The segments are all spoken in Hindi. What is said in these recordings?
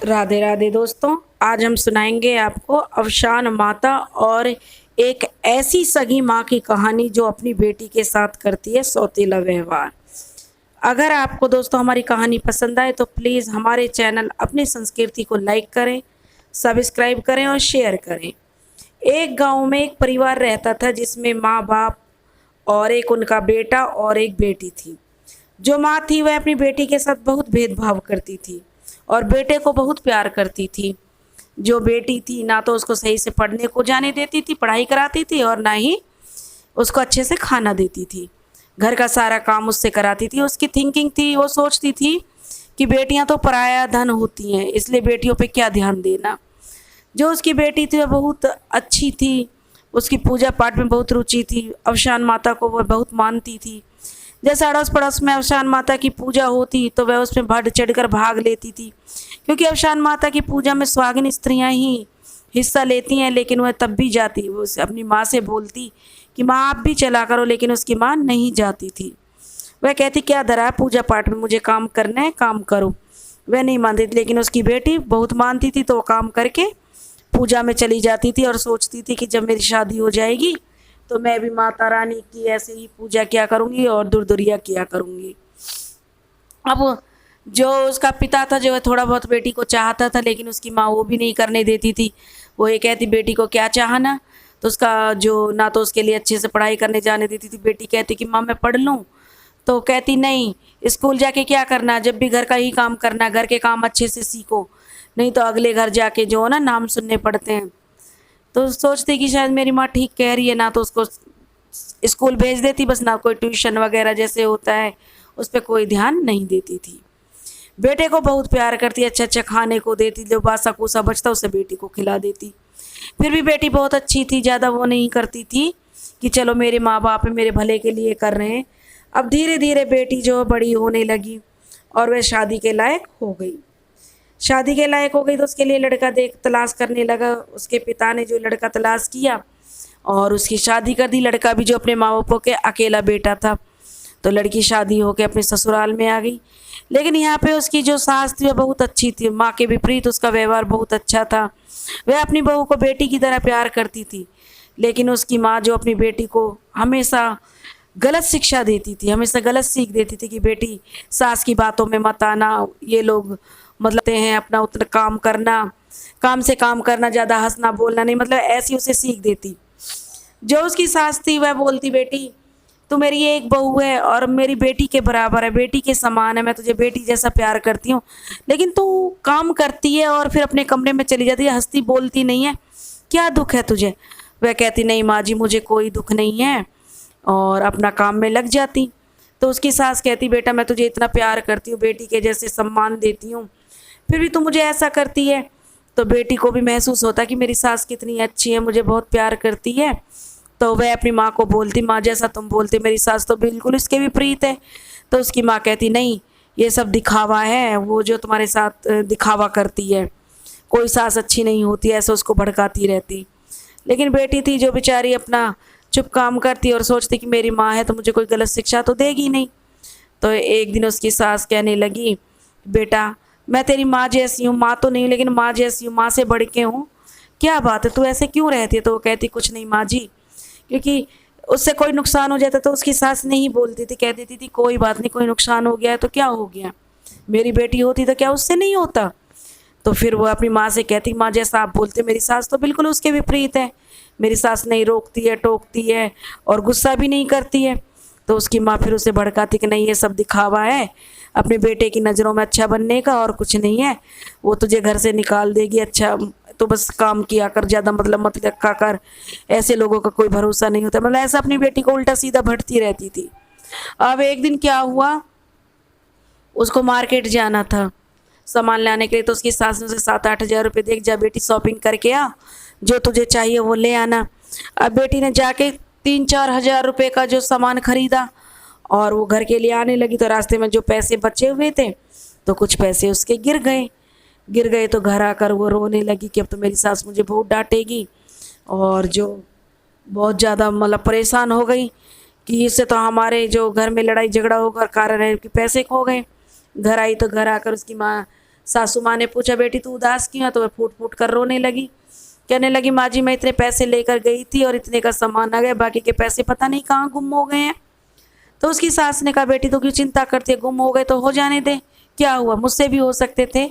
राधे राधे दोस्तों। आज हम सुनाएंगे आपको अवसान माता और एक ऐसी सगी माँ की कहानी जो अपनी बेटी के साथ करती है सौतेला व्यवहार। अगर आपको दोस्तों हमारी कहानी पसंद आए तो प्लीज़ हमारे चैनल अपनी संस्कृति को लाइक करें, सब्सक्राइब करें और शेयर करें। एक गांव में एक परिवार रहता था जिसमें माँ बाप और एक उनका बेटा और एक बेटी थी। जो माँ थी वह अपनी बेटी के साथ बहुत भेदभाव करती थी और बेटे को बहुत प्यार करती थी। जो बेटी थी ना तो उसको सही से पढ़ने को जाने देती थी, पढ़ाई कराती थी, और ना ही उसको अच्छे से खाना देती थी। घर का सारा काम उससे कराती थी। उसकी थिंकिंग थी, वो सोचती थी कि बेटियां तो पराया धन होती हैं, इसलिए बेटियों पे क्या ध्यान देना। जो उसकी बेटी थी वह बहुत अच्छी थी, उसकी पूजा पाठ में बहुत रुचि थी। अवसान माता को वह बहुत मानती थी। जैसे अड़ोस पड़ोस में अवसान माता की पूजा होती तो वह उसमें बढ़ चढ़कर भाग लेती थी, क्योंकि अवसान माता की पूजा में सुहागिन स्त्रियां ही हिस्सा लेती हैं। लेकिन वह तब भी जाती, वो अपनी माँ से बोलती कि माँ आप भी चला करो, लेकिन उसकी माँ नहीं जाती थी। वह कहती क्या धरा है पूजा पाठ में, मुझे काम करना है, काम करो। वह नहीं मानती थी, लेकिन उसकी बेटी बहुत मानती थी तो वो काम करके पूजा में चली जाती थी और सोचती थी कि जब मेरी शादी हो जाएगी तो मैं भी माता रानी की ऐसे ही पूजा किया करूँगी और दुर्दुरिया किया करूँगी। अब जो उसका पिता था जो है थोड़ा बहुत बेटी को चाहता था, लेकिन उसकी माँ वो भी नहीं करने देती थी। वो ये कहती बेटी को क्या चाहना, तो उसका जो ना तो उसके लिए अच्छे से पढ़ाई करने जाने देती थी। बेटी कहती कि माँ मैं पढ़ लूँ, तो कहती नहीं, स्कूल जाके क्या करना, जब भी घर का ही काम करना, घर के काम अच्छे से सीखो, नहीं तो अगले घर जाके जो है ना नाम सुनने पड़ते हैं। तो सोचती कि शायद मेरी माँ ठीक कह रही है, ना तो उसको स्कूल भेज देती, बस ना कोई ट्यूशन वगैरह जैसे होता है उस पर कोई ध्यान नहीं देती थी। बेटे को बहुत प्यार करती, अच्छा अच्छा खाने को देती, जो बासा कूसा बचता उसे बेटी को खिला देती। फिर भी बेटी बहुत अच्छी थी, ज़्यादा वो नहीं करती थी कि चलो मेरे माँ बाप मेरे भले के लिए कर रहे हैं। अब धीरे धीरे बेटी जो बड़ी होने लगी और वह शादी के लायक हो गई। शादी के लायक हो गई तो उसके लिए लड़का देख तलाश करने लगा। उसके पिता ने जो लड़का तलाश किया और उसकी शादी कर दी। लड़का भी जो अपने माँ बापों के अकेला बेटा था, तो लड़की शादी होकर अपने ससुराल में आ गई। लेकिन यहाँ पे उसकी जो सास थी वह बहुत अच्छी थी, माँ के विपरीत उसका व्यवहार बहुत अच्छा था। वह अपनी बहू को बेटी की तरह प्यार करती थी, लेकिन उसकी माँ जो अपनी बेटी को हमेशा गलत शिक्षा देती थी, हमेशा गलत सीख देती थी कि बेटी सास की बातों में मत आना, ये लोग मतलब हैं अपना उतना काम करना, काम से काम करना, ज़्यादा हंसना बोलना नहीं, मतलब ऐसी उसे सीख देती। जो उसकी सास थी वह बोलती बेटी तू मेरी एक बहू है और मेरी बेटी के बराबर है, बेटी के समान है, मैं तुझे बेटी जैसा प्यार करती हूँ, लेकिन तू काम करती है और फिर अपने कमरे में चली जाती है, हंसती बोलती नहीं है, क्या दुख है तुझे। वह कहती नहीं माँ जी मुझे कोई दुख नहीं है, और अपना काम में लग जाती। तो उसकी सास कहती बेटा मैं तुझे इतना प्यार करती हूँ, बेटी के जैसे सम्मान देती हूँ, फिर भी तू मुझे ऐसा करती है। तो बेटी को भी महसूस होता कि मेरी सास कितनी अच्छी है, मुझे बहुत प्यार करती है। तो वह अपनी माँ को बोलती माँ जैसा तुम बोलते मेरी सास तो बिल्कुल इसके विपरीत है। तो उसकी माँ कहती नहीं ये सब दिखावा है, वो जो तुम्हारे साथ दिखावा करती है, कोई सास अच्छी नहीं होती, ऐसा उसको भड़काती रहती। लेकिन बेटी थी जो बेचारी अपना चुप काम करती और सोचती कि मेरी माँ है तो मुझे कोई गलत शिक्षा तो देगी नहीं। तो एक दिन उसकी सास कहने लगी बेटा मैं तेरी माँ जैसी हूँ, माँ तो नहीं लेकिन माँ जैसी हूँ, माँ से बढ़ के हूँ, क्या बात है तू ऐसे क्यों रहती है। तो वो कहती कुछ नहीं माँ जी, क्योंकि उससे कोई नुकसान हो जाता तो उसकी सास नहीं बोलती थी, कह देती थी कोई बात नहीं, कोई नुकसान हो गया है तो क्या हो गया, मेरी बेटी होती तो क्या उससे नहीं होता। तो फिर वो अपनी माँ से कहती माँ जैसा आप बोलते मेरी सास तो बिल्कुल उसके विपरीत है, मेरी सास नहीं रोकती है, टोकती है और गुस्सा भी नहीं करती है। तो उसकी माँ फिर उसे भड़काती कि नहीं ये सब दिखावा है अपने बेटे की नज़रों में अच्छा बनने का, और कुछ नहीं है, वो तुझे घर से निकाल देगी, अच्छा तो बस काम किया कर, ज़्यादा मतलब मत रखा कर, ऐसे लोगों का कोई भरोसा नहीं होता, मतलब ऐसा अपनी बेटी को उल्टा सीधा भटती रहती थी। अब एक दिन क्या हुआ, उसको मार्केट जाना था सामान लाने के लिए। तो उसकी सास ने उसे 7-8 हज़ार रुपये देख जा बेटी शॉपिंग करके आ, जो तुझे चाहिए वो ले आना। अब बेटी ने जाके 3-4 हज़ार रुपये का जो सामान खरीदा और वो घर के लिए आने लगी। तो रास्ते में जो पैसे बचे हुए थे तो कुछ पैसे उसके गिर गए। तो घर आकर वो रोने लगी कि अब तो मेरी सास मुझे बहुत डांटेगी, और जो बहुत ज़्यादा मतलब परेशान हो गई कि इससे तो हमारे जो घर में लड़ाई झगड़ा होगा, कारण है कि पैसे खो गए। घर आई तो घर आकर उसकी माँ सासू माँ ने पूछा बेटी तू उदास क्यों है, तो वह फूट फूट कर रोने लगी। कहने लगी माँ जी मैं इतने पैसे लेकर गई थी और इतने का सामान आ गया, बाकी के पैसे पता नहीं कहाँ गुम हो गए हैं। तो उसकी सास ने कहा बेटी तो क्यों चिंता करती है, गुम हो गए तो हो जाने दे, क्या हुआ, मुझसे भी हो सकते थे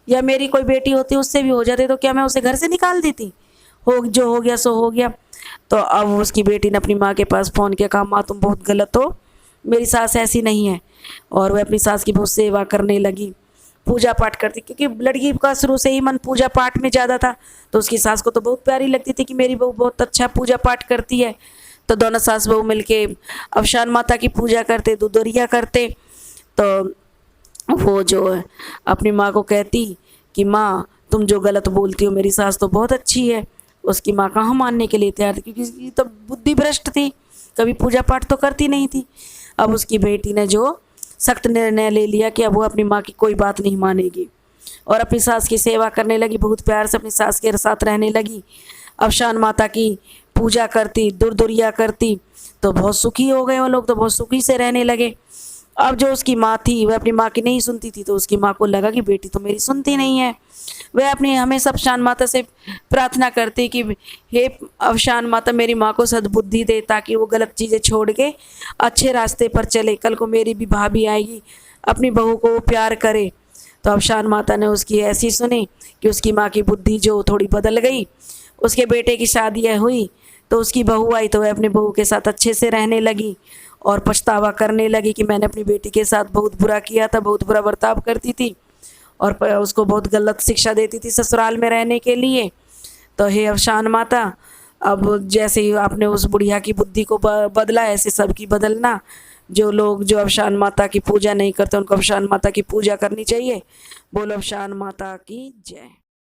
या मेरी कोई बेटी होती उससे भी हो जाते, तो क्या मैं उसे घर से निकाल देती, हो जो हो गया सो हो गया। तो अब उसकी बेटी ने अपनी माँ के पास फ़ोन किया, कहा माँ तुम बहुत गलत हो, मेरी सास ऐसी नहीं है। और वह अपनी सास की बहुत सेवा करने लगी, पूजा पाठ करती, क्योंकि लड़की का शुरू से ही मन पूजा पाठ में ज़्यादा था। तो उसकी सास को तो बहुत प्यारी लगती थी कि मेरी बहू बहुत अच्छा पूजा पाठ करती है। तो दोनों सास बहू मिलके अवशान माता की पूजा करते, दुदरिया करते। तो वो जो है अपनी माँ को कहती कि माँ तुम जो गलत बोलती हो, मेरी सास तो बहुत अच्छी है। उसकी माँ कहाँ मानने के लिए तैयार थी, क्योंकि उसकी तो बुद्धि भ्रष्ट थी, कभी पूजा पाठ तो करती नहीं थी। अब उसकी बेटी ने जो सख्त निर्णय ले लिया कि अब वो अपनी माँ की कोई बात नहीं मानेगी और अपनी सास की सेवा करने लगी, बहुत प्यार से अपनी सास के साथ रहने लगी, अवशान माता की पूजा करती, दुर्दुरिया करती। तो बहुत सुखी हो गए वो लोग, तो बहुत सुखी से रहने लगे। अब जो उसकी माँ थी वह अपनी माँ की नहीं सुनती थी, तो उसकी माँ को लगा कि बेटी तो मेरी सुनती नहीं है। वह अपनी हमेशा अवशान माता से प्रार्थना करती कि हे अवशान माता मेरी माँ को सद्बुद्धि दे, ताकि वो गलत चीज़ें छोड़ के अच्छे रास्ते पर चले, कल को मेरी भी भाभी आएगी, अपनी बहू को वो प्यार करे। तो अवशान माता ने उसकी ऐसी सुनी कि उसकी माँ की बुद्धि जो थोड़ी बदल गई। उसके बेटे की शादी हुई तो उसकी बहू आई, तो वह अपनी बहू के साथ अच्छे से रहने लगी और पछतावा करने लगी कि मैंने अपनी बेटी के साथ बहुत बुरा किया था, बहुत बुरा बर्ताव करती थी और उसको बहुत गलत शिक्षा देती थी ससुराल में रहने के लिए। तो हे अवशान माता, अब जैसे ही आपने उस बुढ़िया की बुद्धि को बदला, ऐसे सबकी बदलना। जो लोग जो अवशान माता की पूजा नहीं करते उनको अवशान माता की पूजा करनी चाहिए। बोलो अवशान माता की जय।